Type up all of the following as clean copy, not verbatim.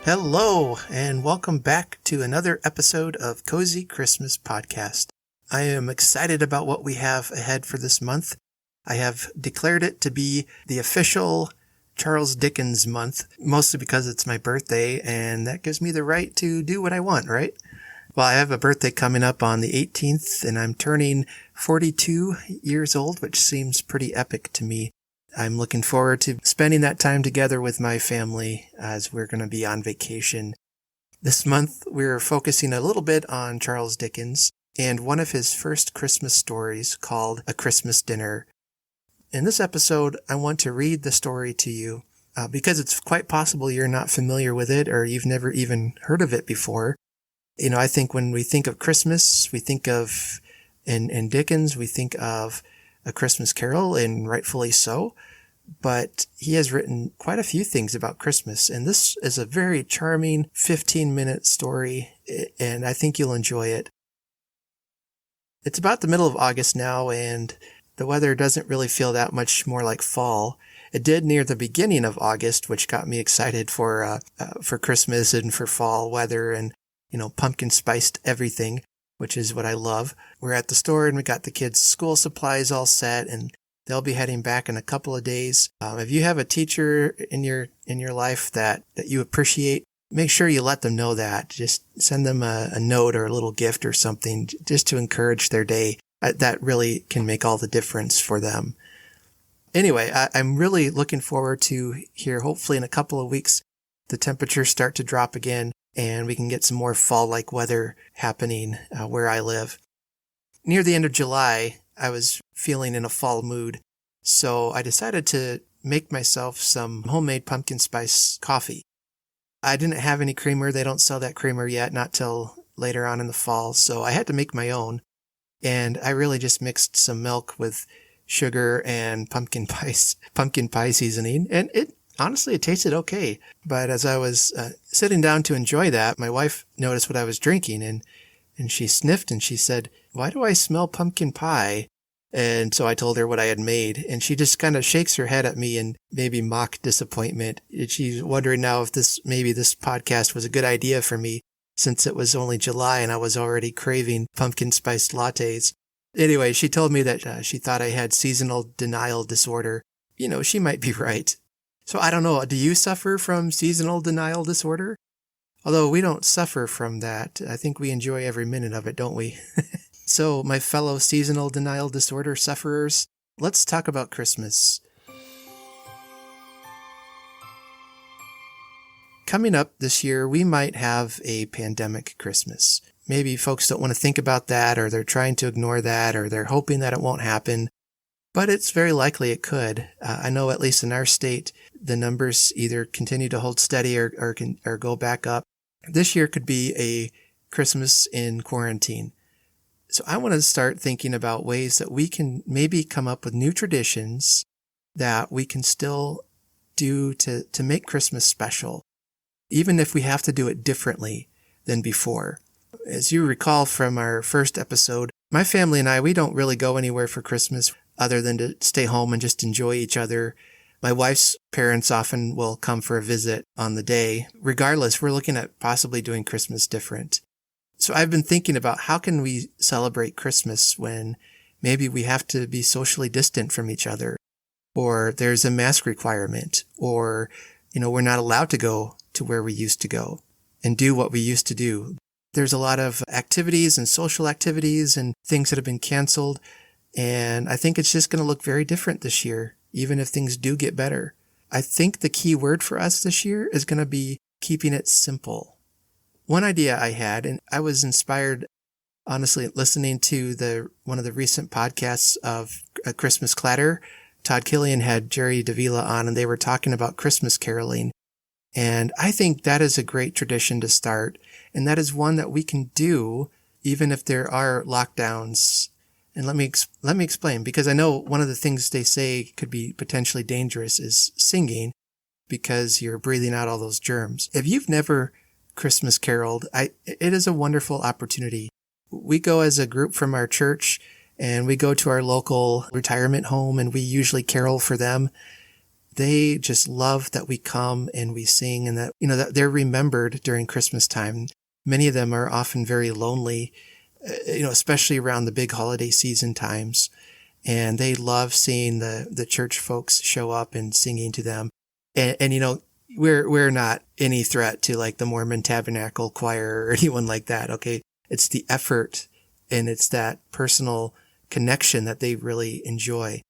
Hello, and welcome back to another episode of Cozy Christmas Podcast. I am excited about what we have ahead for this month. I have declared it to be the official Charles Dickens month, mostly because it's my birthday, and that gives me the right to do what I want, right? Well, I have a birthday coming up on the 18th, and I'm turning 42 years old, which seems pretty epic to me. I'm looking forward to spending that time together with my family as we're going to be on vacation. This month, we're focusing a little bit on Charles Dickens and one of his first Christmas stories called A Christmas Dinner. In this episode, I want to read the story to you because it's quite possible you're not familiar with it or you've never even heard of it before. I think when we think of Christmas, we think of, in Dickens, we think of A Christmas Carol, and rightfully so. But he has written quite a few things about Christmas, and this is a very charming 15-minute story, and I think you'll enjoy it. It's about the middle of August now, and the weather doesn't really feel that much more like fall. It did near the beginning of August, which got me excited for Christmas and for fall weather and, pumpkin spiced everything, which is what I love. We're at the store and we got the kids' school supplies all set, and they'll be heading back in a couple of days. If you have a teacher in your life that you appreciate, make sure you let them know that. Just send them a note or a little gift or something just to encourage their day. That really can make all the difference for them. Anyway, I'm really looking forward to here, hopefully in a couple of weeks, the temperatures start to drop again and we can get some more fall-like weather happening where I live. Near the end of July, I was feeling in a fall mood, so I decided to make myself some homemade pumpkin spice coffee. I didn't have any creamer. They don't sell that creamer yet, not till later on in the fall, so I had to make my own. And I really just mixed some milk with sugar and pumpkin pie seasoning, and it tasted okay. But as I was sitting down to enjoy that, my wife noticed what I was drinking, and she sniffed and she said, "Why do I smell pumpkin pie?" And so I told her what I had made, and she just kind of shakes her head at me in maybe mock disappointment. She's wondering now if this podcast was a good idea for me, since it was only July and I was already craving pumpkin spiced lattes. Anyway, she told me that she thought I had seasonal denial disorder. She might be right. So I don't know, do you suffer from seasonal denial disorder? Although we don't suffer from that. I think we enjoy every minute of it, don't we? So, my fellow seasonal denial disorder sufferers, let's talk about Christmas. Coming up this year, we might have a pandemic Christmas. Maybe folks don't want to think about that, or they're trying to ignore that, or they're hoping that it won't happen. But it's very likely it could. I know at least in our state, the numbers either continue to hold steady or go back up. This year could be a Christmas in quarantine. So I want to start thinking about ways that we can maybe come up with new traditions that we can still do to make Christmas special, even if we have to do it differently than before. As you recall from our first episode, my family and I, we don't really go anywhere for Christmas other than to stay home and just enjoy each other. My wife's parents often will come for a visit on the day. Regardless, we're looking at possibly doing Christmas different. So I've been thinking about how can we celebrate Christmas when maybe we have to be socially distant from each other, or there's a mask requirement, or, we're not allowed to go to where we used to go and do what we used to do. There's a lot of activities and social activities and things that have been canceled, and I think it's just going to look very different this year, even if things do get better. I think the key word for us this year is going to be keeping it simple. One idea I had, and I was inspired, honestly, listening to one of the recent podcasts of A Christmas Clatter. Todd Killian had Jerry Davila on, and they were talking about Christmas caroling. And I think that is a great tradition to start, and that is one that we can do even if there are lockdowns. And let me explain, because I know one of the things they say could be potentially dangerous is singing, because you're breathing out all those germs. If you've never Christmas caroled, it is a wonderful opportunity. We go as a group from our church, and we go to our local retirement home, and we usually carol for them. They just love that we come and we sing, and that, that they're remembered during Christmas time. Many of them are often very lonely, especially around the big holiday season times. And they love seeing the church folks show up and singing to them. And we're not any threat to like the Mormon Tabernacle Choir or anyone like that. Okay. It's the effort and it's that personal connection that they really enjoy.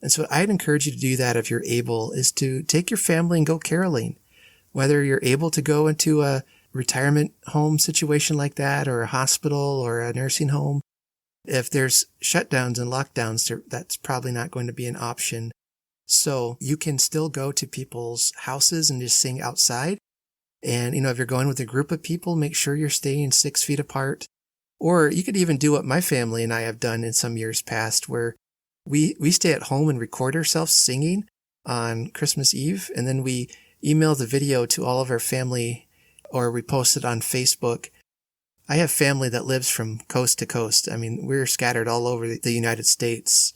And so I'd encourage you to do that if you're able, is to take your family and go caroling. Whether you're able to go into a retirement home situation like that, or a hospital or a nursing home. If there's shutdowns and lockdowns, that's probably not going to be an option. So you can still go to people's houses and just sing outside. And, if you're going with a group of people, make sure you're staying 6 feet apart. Or you could even do what my family and I have done in some years past, where we stay at home and record ourselves singing on Christmas Eve. And then we email the video to all of our family, or we post it on Facebook. I have family that lives from coast to coast. I mean, we're scattered all over the United States.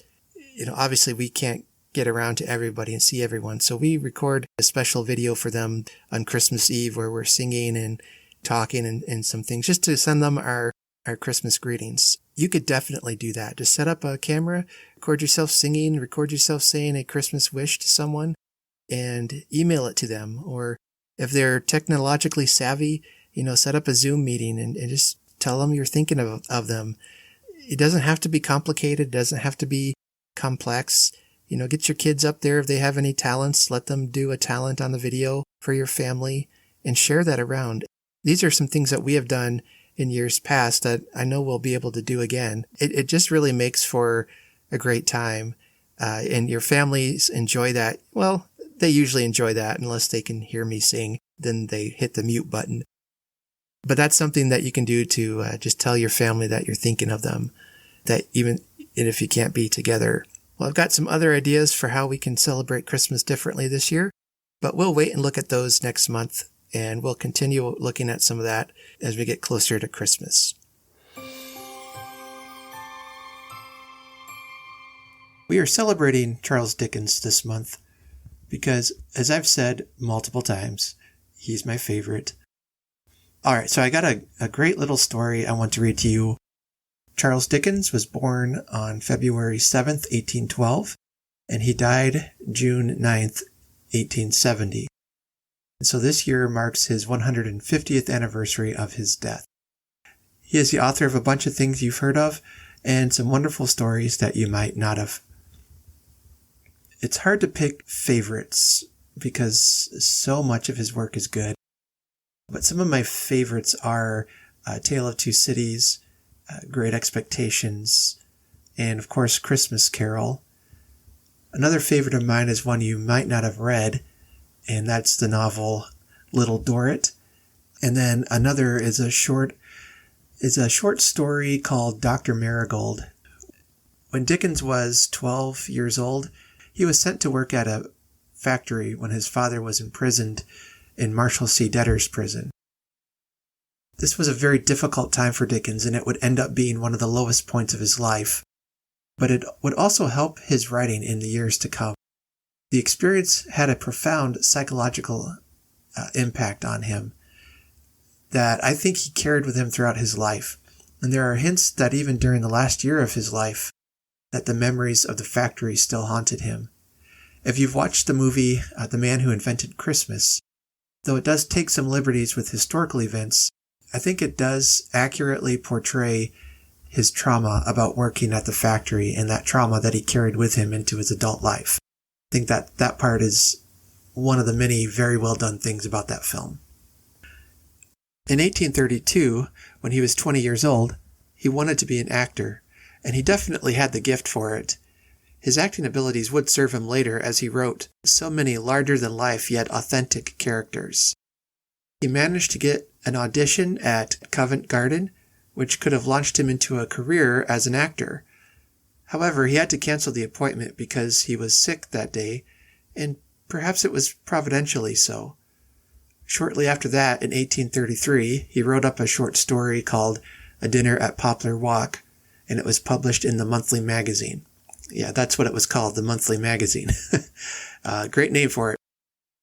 Obviously we can't get around to everybody and see everyone. So we record a special video for them on Christmas Eve where we're singing and talking and some things, just to send them our Christmas greetings. You could definitely do that. Just set up a camera, record yourself singing, record yourself saying a Christmas wish to someone, and email it to them. Or if they're technologically savvy, set up a Zoom meeting and just tell them you're thinking of them. It doesn't have to be complicated. It doesn't have to be complex. Get your kids up there. If they have any talents, let them do a talent on the video for your family and share that around. These are some things that we have done in years past that I know we'll be able to do again. It just really makes for a great time. And your families enjoy that. Well, they usually enjoy that unless they can hear me sing. Then they hit the mute button. But that's something that you can do to just tell your family that you're thinking of them, that even if you can't be together. Well, I've got some other ideas for how we can celebrate Christmas differently this year, but we'll wait and look at those next month, and we'll continue looking at some of that as we get closer to Christmas. We are celebrating Charles Dickens this month because, as I've said multiple times, he's my favorite. All right, so I got a great little story I want to read to you. Charles Dickens was born on February 7th, 1812, and he died June 9th, 1870. And so this year marks his 150th anniversary of his death. He is the author of a bunch of things you've heard of and some wonderful stories that you might not have. It's hard to pick favorites because so much of his work is good. But some of my favorites are Tale of Two Cities, Great Expectations, and of course Christmas Carol. Another favorite of mine is one you might not have read, and that's the novel Little Dorrit. And then another is a short story called Dr. Marigold. When Dickens was 12 years old, he was sent to work at a factory when his father was imprisoned in Marshalsea debtor's prison. This was a very difficult time for Dickens, and it would end up being one of the lowest points of his life. But it would also help his writing in the years to come. The experience had a profound psychological impact on him that I think he carried with him throughout his life. And there are hints that even during the last year of his life, that the memories of the factory still haunted him. If you've watched the movie The Man Who Invented Christmas, though it does take some liberties with historical events, I think it does accurately portray his trauma about working at the factory and that trauma that he carried with him into his adult life. I think that part is one of the many very well done things about that film. In 1832, when he was 20 years old, he wanted to be an actor, and he definitely had the gift for it. His acting abilities would serve him later as he wrote so many larger-than-life yet authentic characters. He managed to get an audition at Covent Garden, which could have launched him into a career as an actor. However, he had to cancel the appointment because he was sick that day, and perhaps it was providentially so. Shortly after that, in 1833, he wrote up a short story called A Dinner at Poplar Walk, and it was published in the Monthly Magazine. Yeah, that's what it was called, the monthly magazine. Great name for it.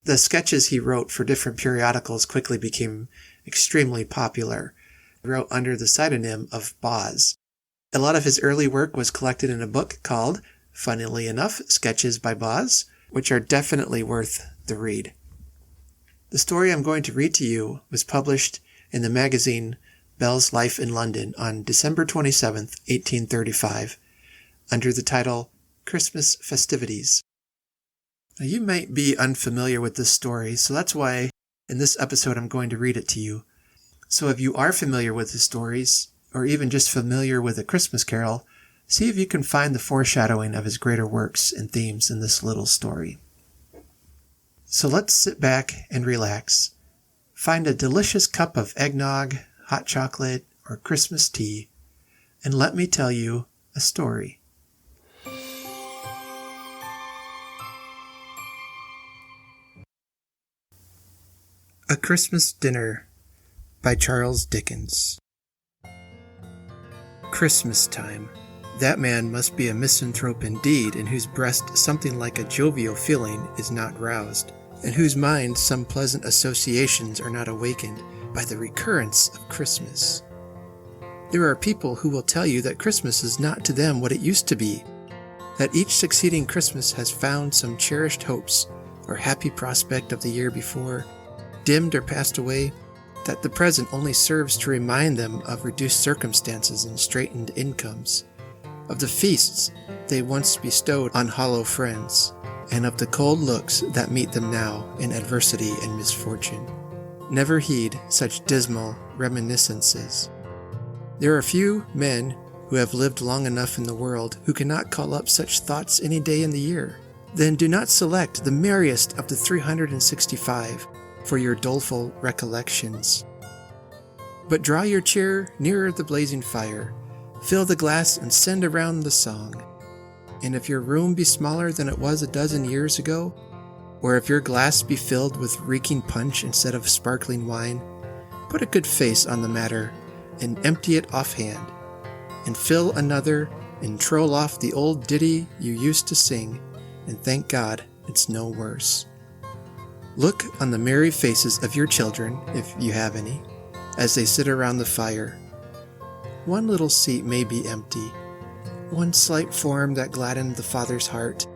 The sketches he wrote for different periodicals quickly became extremely popular. He wrote under the pseudonym of Boz. A lot of his early work was collected in a book called, funnily enough, Sketches by Boz, which are definitely worth the read. The story I'm going to read to you was published in the magazine Bell's Life in London on December 27, 1835, under the title Christmas Festivities. Now, you might be unfamiliar with this story, so that's why in this episode I'm going to read it to you. So if you are familiar with the stories, or even just familiar with A Christmas Carol, see if you can find the foreshadowing of his greater works and themes in this little story. So let's sit back and relax. Find a delicious cup of eggnog, hot chocolate, or Christmas tea, and let me tell you a story. A Christmas Dinner by Charles Dickens. Christmas time. That man must be a misanthrope indeed, in whose breast something like a jovial feeling is not roused, in whose mind some pleasant associations are not awakened by the recurrence of Christmas. There are people who will tell you that Christmas is not to them what it used to be, that each succeeding Christmas has found some cherished hopes or happy prospect of the year before dimmed or passed away, that the present only serves to remind them of reduced circumstances and straitened incomes, of the feasts they once bestowed on hollow friends, and of the cold looks that meet them now in adversity and misfortune. Never heed such dismal reminiscences. There are few men who have lived long enough in the world who cannot call up such thoughts any day in the year. Then do not select the merriest of the 365 for your doleful recollections. But draw your chair nearer the blazing fire, fill the glass and send around the song. And if your room be smaller than it was a dozen years ago, or if your glass be filled with reeking punch instead of sparkling wine, put a good face on the matter and empty it offhand, and fill another and troll off the old ditty you used to sing, and thank God it's no worse. Look on the merry faces of your children, if you have any, as they sit around the fire. One little seat may be empty, one slight form that gladdened the father's heart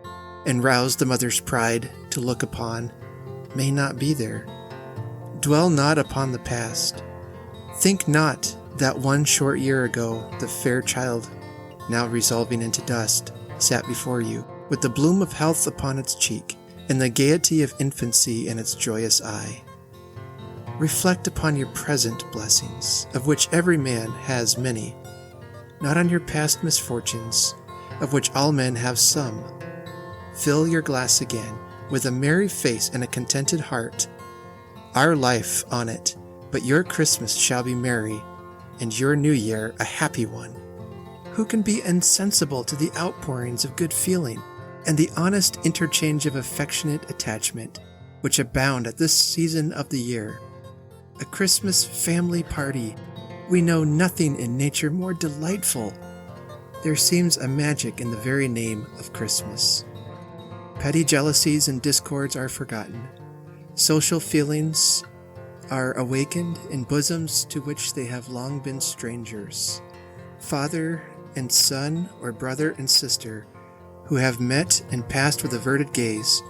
and roused the mother's pride to look upon may not be there. Dwell not upon the past. Think not that one short year ago the fair child, now resolving into dust, sat before you, with the bloom of health upon its cheek, and the gaiety of infancy in its joyous eye. Reflect upon your present blessings, of which every man has many, not on your past misfortunes, of which all men have some. Fill your glass again, with a merry face and a contented heart. Our life on it, but your Christmas shall be merry, and your New Year a happy one. Who can be insensible to the outpourings of good feeling, and the honest interchange of affectionate attachment, which abound at this season of the year? A Christmas family party. We know nothing in nature more delightful. There seems a magic in the very name of Christmas. Petty jealousies and discords are forgotten. Social feelings are awakened in bosoms to which they have long been strangers. Father and son, or brother and sister, who have met and passed with averted gaze,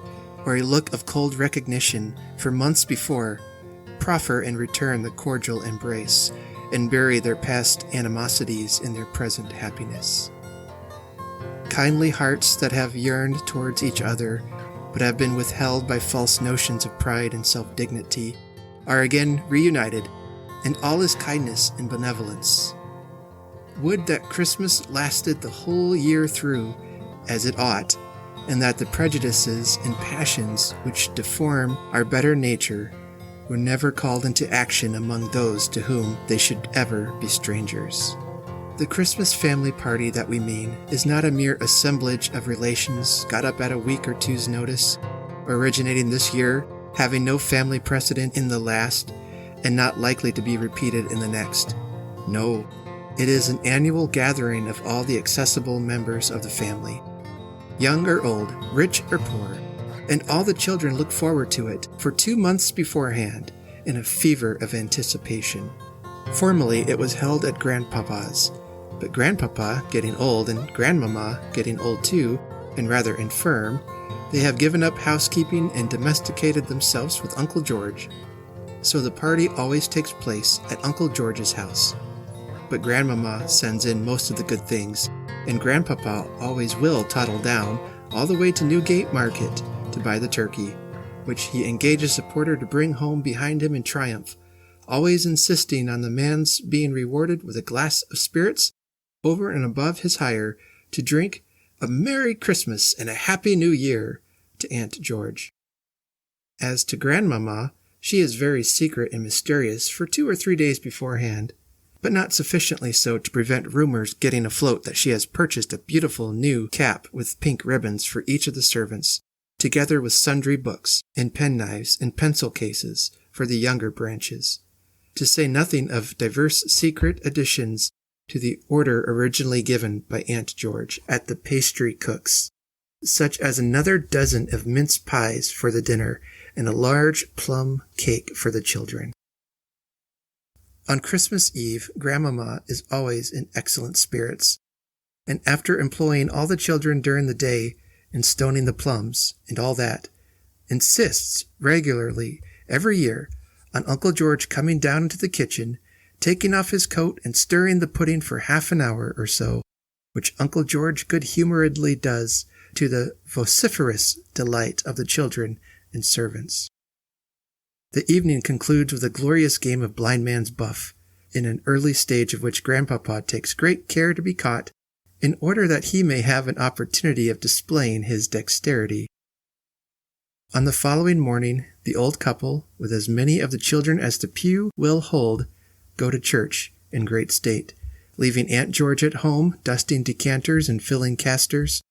or a look of cold recognition for months before, proffer in return the cordial embrace, and bury their past animosities in their present happiness. Kindly hearts that have yearned towards each other, but have been withheld by false notions of pride and self-dignity, are again reunited, and all is kindness and benevolence. Would that Christmas lasted the whole year through, as it ought, and that the prejudices and passions which deform our better nature were never called into action among those to whom they should ever be strangers. The Christmas family party that we mean is not a mere assemblage of relations got up at a week or two's notice, originating this year, having no family precedent in the last, and not likely to be repeated in the next. No, it is an annual gathering of all the accessible members of the family, young or old, rich or poor, and all the children look forward to it for 2 months beforehand in a fever of anticipation. Formerly it was held at Grandpapa's, but Grandpapa getting old and Grandmama getting old too, and rather infirm, they have given up housekeeping and domesticated themselves with Uncle George. So the party always takes place at Uncle George's house. But Grandmama sends in most of the good things, and Grandpapa always will toddle down all the way to Newgate Market to buy the turkey, which he engages a porter to bring home behind him in triumph, always insisting on the man's being rewarded with a glass of spirits over and above his hire to drink a Merry Christmas and a Happy New Year to Aunt George. As to Grandmama, she is very secret and mysterious for 2 or 3 days beforehand, but not sufficiently so to prevent rumors getting afloat that she has purchased a beautiful new cap with pink ribbons for each of the servants, together with sundry books and penknives and pencil cases for the younger branches, to say nothing of divers secret additions to the order originally given by Aunt George at the pastry cook's, such as another dozen of mince pies for the dinner and a large plum cake for the children. On Christmas Eve, Grandmama is always in excellent spirits, and after employing all the children during the day in stoning the plums and all that, insists regularly every year on Uncle George coming down into the kitchen, taking off his coat and stirring the pudding for half an hour or so, which Uncle George good-humoredly does to the vociferous delight of the children and servants. The evening concludes with a glorious game of blind man's buff, in an early stage of which Grandpapa takes great care to be caught, in order that he may have an opportunity of displaying his dexterity. On the following morning, the old couple, with as many of the children as the pew will hold, go to church in great state, leaving Aunt George at home dusting decanters and filling casters,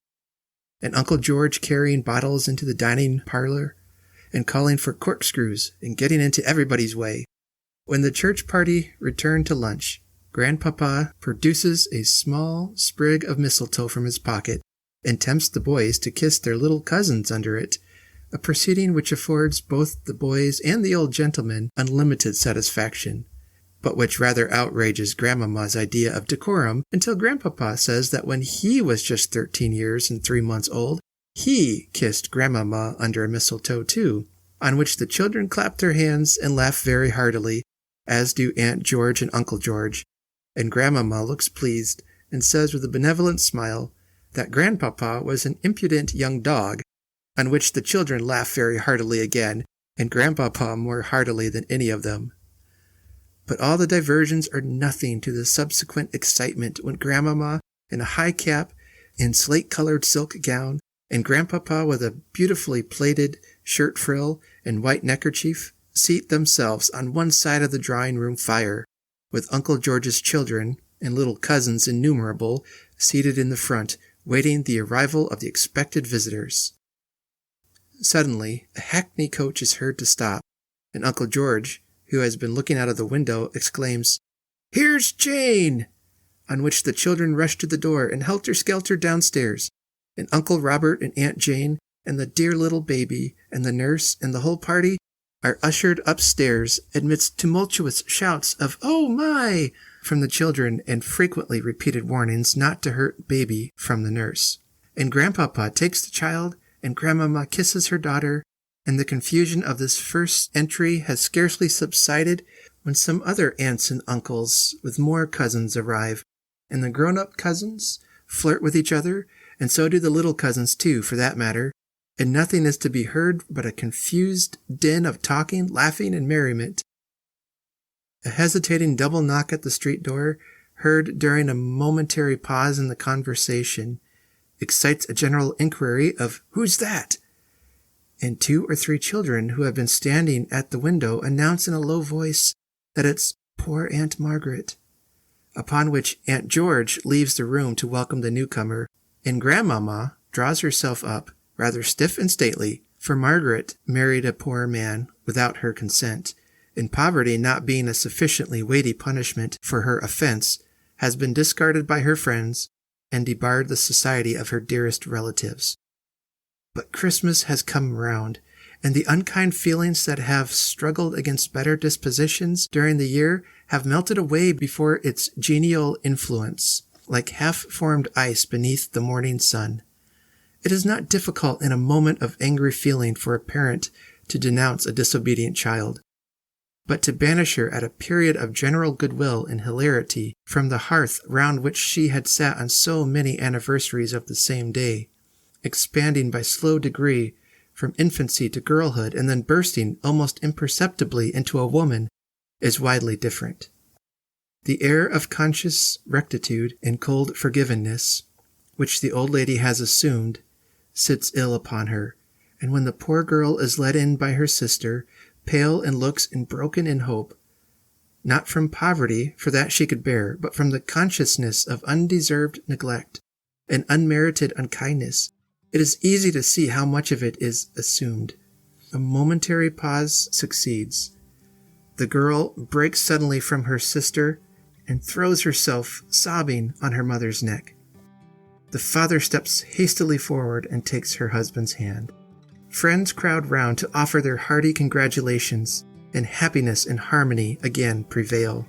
and Uncle George carrying bottles into the dining parlor and calling for corkscrews and getting into everybody's way. When the church party return to lunch, Grandpapa produces a small sprig of mistletoe from his pocket and tempts the boys to kiss their little cousins under it, a proceeding which affords both the boys and the old gentleman unlimited satisfaction, but which rather outrages Grandmama's idea of decorum until Grandpapa says that when he was just 13 years and 3 months old, he kissed Grandmama under a mistletoe too, on which the children clap their hands and laugh very heartily, as do Aunt George and Uncle George, and Grandmama looks pleased and says with a benevolent smile that Grandpapa was an impudent young dog, on which the children laugh very heartily again, and Grandpapa more heartily than any of them. But all the diversions are nothing to the subsequent excitement when Grandmama, in a high cap and slate-colored silk gown, and Grandpapa with a beautifully plaited shirt frill and white neckerchief, seat themselves on one side of the drawing-room fire, with Uncle George's children and little cousins innumerable seated in the front, waiting the arrival of the expected visitors. Suddenly, a hackney coach is heard to stop, and Uncle George, who has been looking out of the window, exclaims, "Here's Jane!" on which the children rush to the door and helter-skelter downstairs, and Uncle Robert and Aunt Jane and the dear little baby and the nurse and the whole party are ushered upstairs amidst tumultuous shouts of "Oh my!" from the children and frequently repeated warnings not to hurt baby from the nurse. And Grandpapa takes the child, and Grandmama kisses her daughter, and the confusion of this first entry has scarcely subsided when some other aunts and uncles with more cousins arrive, and the grown-up cousins flirt with each other, and so do the little cousins too, for that matter, and nothing is to be heard but a confused din of talking, laughing, and merriment. A hesitating double knock at the street door, heard during a momentary pause in the conversation, excites a general inquiry of "Who's that?" and 2 or 3 children who have been standing at the window announce in a low voice that it's poor Aunt Margaret, upon which Aunt George leaves the room to welcome the newcomer, and Grandmama draws herself up, rather stiff and stately, for Margaret married a poor man without her consent, and poverty not being a sufficiently weighty punishment for her offense, has been discarded by her friends, and debarred the society of her dearest relatives. But Christmas has come round, and the unkind feelings that have struggled against better dispositions during the year have melted away before its genial influence, like half-formed ice beneath the morning sun. It is not difficult in a moment of angry feeling for a parent to denounce a disobedient child, but to banish her at a period of general goodwill and hilarity from the hearth round which she had sat on so many anniversaries of the same day, expanding by slow degree from infancy to girlhood and then bursting almost imperceptibly into a woman, is widely different. The air of conscious rectitude and cold forgiveness, which the old lady has assumed, sits ill upon her, and when the poor girl is led in by her sister, pale in looks and broken in hope, not from poverty, for that she could bear, but from the consciousness of undeserved neglect and unmerited unkindness, it is easy to see how much of it is assumed. A momentary pause succeeds. The girl breaks suddenly from her sister and throws herself, sobbing, on her mother's neck. The father steps hastily forward and takes her husband's hand. Friends crowd round to offer their hearty congratulations, and happiness and harmony again prevail.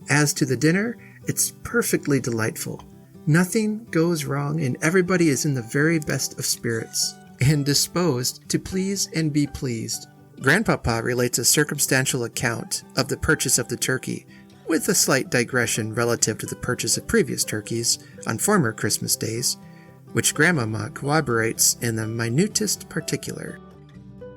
As to the dinner, it's perfectly delightful. Nothing goes wrong, and everybody is in the very best of spirits, and disposed to please and be pleased. Grandpapa relates a circumstantial account of the purchase of the turkey, with a slight digression relative to the purchase of previous turkeys on former Christmas days, which Grandmama corroborates in the minutest particular.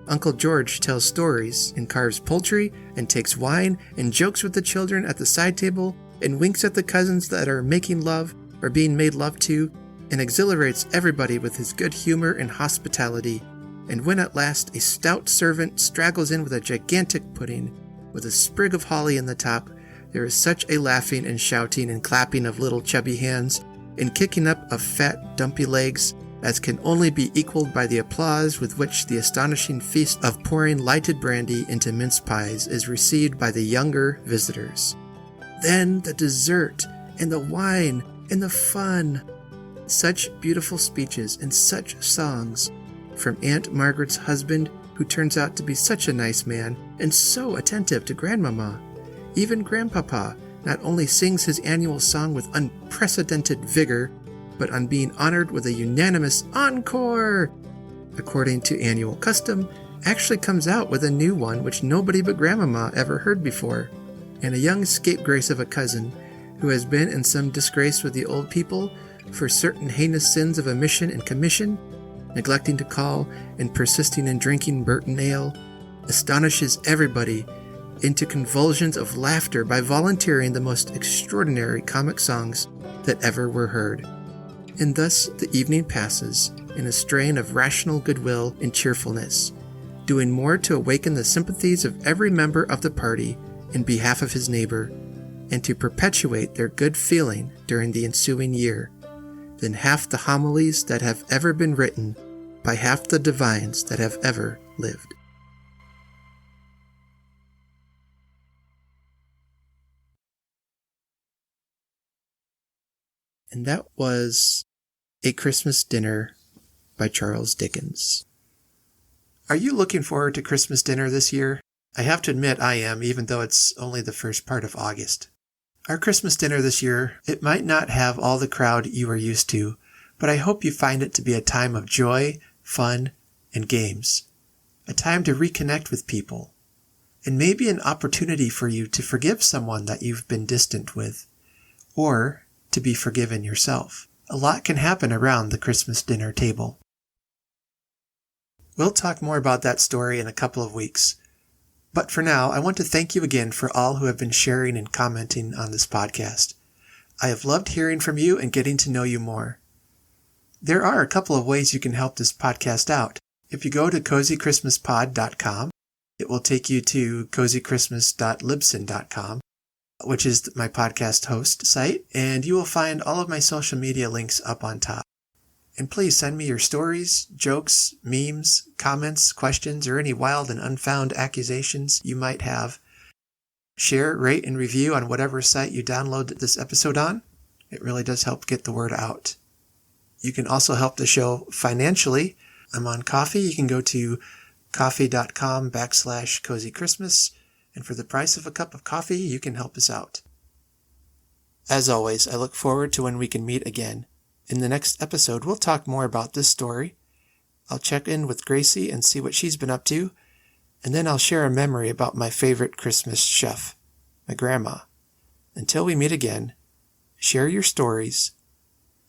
Uncle George tells stories and carves poultry and takes wine and jokes with the children at the side table and winks at the cousins that are making love or being made love to, and exhilarates everybody with his good humor and hospitality. And when at last a stout servant straggles in with a gigantic pudding, with a sprig of holly in the top, there is such a laughing and shouting and clapping of little chubby hands, and kicking up of fat, dumpy legs, as can only be equaled by the applause with which the astonishing feast of pouring lighted brandy into mince pies is received by the younger visitors. Then the dessert, and the wine, and the fun. Such beautiful speeches and such songs from Aunt Margaret's husband, who turns out to be such a nice man and so attentive to Grandmama. Even Grandpapa not only sings his annual song with unprecedented vigor, but on being honored with a unanimous encore, according to annual custom, actually comes out with a new one which nobody but Grandmama ever heard before. And a young scapegrace of a cousin, who has been in some disgrace with the old people for certain heinous sins of omission and commission, neglecting to call and persisting in drinking Burton ale, astonishes everybody into convulsions of laughter by volunteering the most extraordinary comic songs that ever were heard. And thus the evening passes in a strain of rational goodwill and cheerfulness, doing more to awaken the sympathies of every member of the party in behalf of his neighbor, and to perpetuate their good feeling during the ensuing year, than half the homilies that have ever been written by half the divines that have ever lived. And that was A Christmas Dinner by Charles Dickens. Are you looking forward to Christmas dinner this year? I have to admit I am, even though it's only the first part of August. Our Christmas dinner this year, it might not have all the crowd you are used to, but I hope you find it to be a time of joy, fun, and games. A time to reconnect with people, and maybe an opportunity for you to forgive someone that you've been distant with, or to be forgiven yourself. A lot can happen around the Christmas dinner table. We'll talk more about that story in a couple of weeks. But for now, I want to thank you again for all who have been sharing and commenting on this podcast. I have loved hearing from you and getting to know you more. There are a couple of ways you can help this podcast out. If you go to cozychristmaspod.com, it will take you to cozychristmas.libsyn.com, which is my podcast host site, and you will find all of my social media links up on top. And please send me your stories, jokes, memes, comments, questions, or any wild and unfound accusations you might have. Share, rate, and review on whatever site you download this episode on. It really does help get the word out. You can also help the show financially. I'm on Ko-fi. You can go to ko-fi.com/Cozy Christmas. And for the price of a cup of coffee, you can help us out. As always, I look forward to when we can meet again. In the next episode, we'll talk more about this story. I'll check in with Gracie and see what she's been up to. And then I'll share a memory about my favorite Christmas chef, my grandma. Until we meet again, share your stories.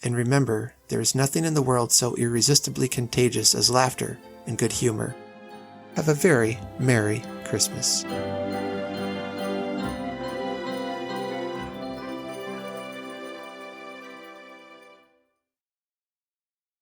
And remember, there is nothing in the world so irresistibly contagious as laughter and good humor. Have a very Merry Christmas.